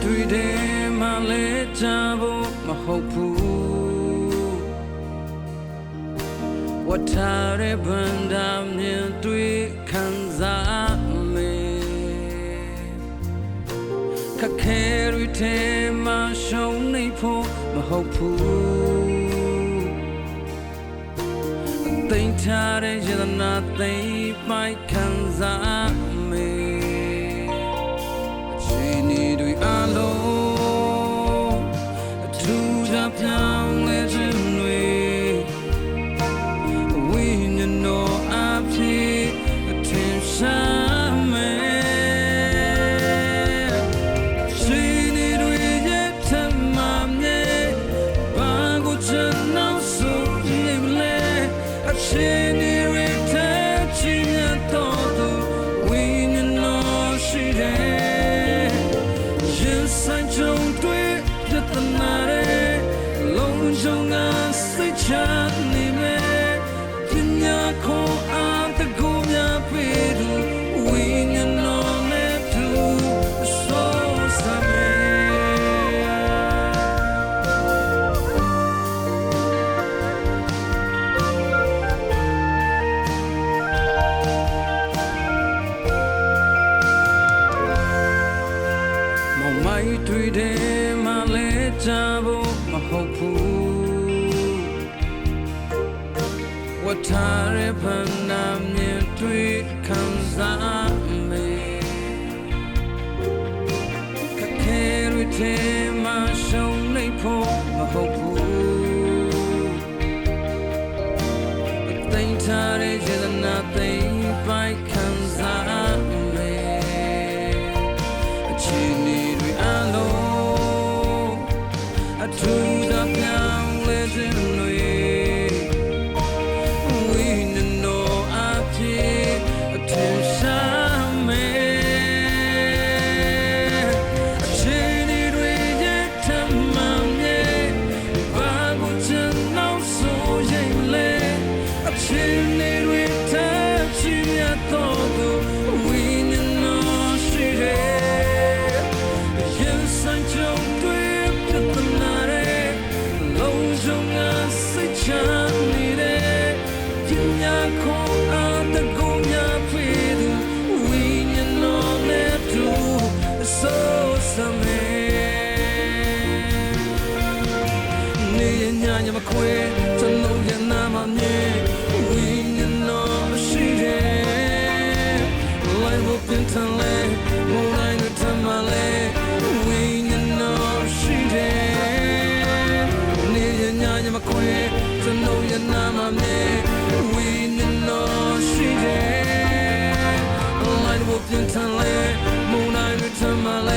တွေ့တယ်မှလည်းကြဖို့မဟုတ်ဘူးဝတ်ထားတဲ့ဗန္ဒာမြင်တွေ့ခံစားမယ်ခက်ခဲတွေထဲမှာရှုံးနေဖို့မဟုတ်ဘူးသိမ်းထားတဲ့ယတနာသိမ်းပိုက်ခံစားမယ်အခြေအနေတွေအလုံးအထူးကြောင့်ပြောင်းလဲခြင်းတွေဝိညာဉ်တော်အဖြစ်အထင်ရှားမယ်အခြေအနေတွေရဲ့ထမမြဲဘာကိုချင်နောက်ဆိုရင်လဲအခြေအနေတွေထဲချင်ရတော့သူဝိညာဉ်တော်ရှိတယ်ရင်ဆိုင်ကြုံတွေ့ပြဿနာတွေလုံးစုံကစိတ်ချနေမယ်ပညာခေါ်အားတကူများပေးသူဝိညာဉ်တော်နဲ့သူဆိုစမိုက်တွေ့တယ်မှလည်းကြဖို့မဟုတ်ဘူးဝတ်ထားတဲ့ဗန္ဒာမြင်တွေ့ခံစားမယ်ခက်ခဲတွေထဲမှာရှုံးနေဖို့မဟုတ်ဘူးသိမ်းထားတဲ့ယတနာသိမ်းပိုက်ခံစားမယ်အခြေအနေတွေအလုံးအထူးသောပြောင်းလဲခြင်းတွေဝိညာဉ်တော်အဖြစ်အထင်ရှားမယ်အခြေအနေတွေရဲ့ထမမြဲဘာကိုချင်နောက်ဆိုရင်လဲအခြေအနေတွေထဲချင်ရတော့သူဝိညာဉ်တော်ရှိတယ်ရင်ဆိုင်ကြုံတွေ့ပြဿနာတွေလုံးစုံကစိတ်ချနေတယ်ပညာခေါ်အားတကူများပေးသူဝိညာဉ်တော်နဲ့သူဆိုစမယ်နေညာညမခွဲကျွန်တော်ရဲ့နာမမြဲဝိညာဉ်တော်ရှိတယ်လိုက်ဖို့ပြင်ထန်လဲမုန်တိုင်းတွေထမလဲဝိညာဉ်တော်ရှိတယ်နေညာညမခွဲကျွန်တော်ရဲ့နာမမြဲဝိညာဉ်တော်ရှိတယ်လိုက်ဖို့ပြင်ထန်လဲမုန်တိုင်းတွေထမလဲ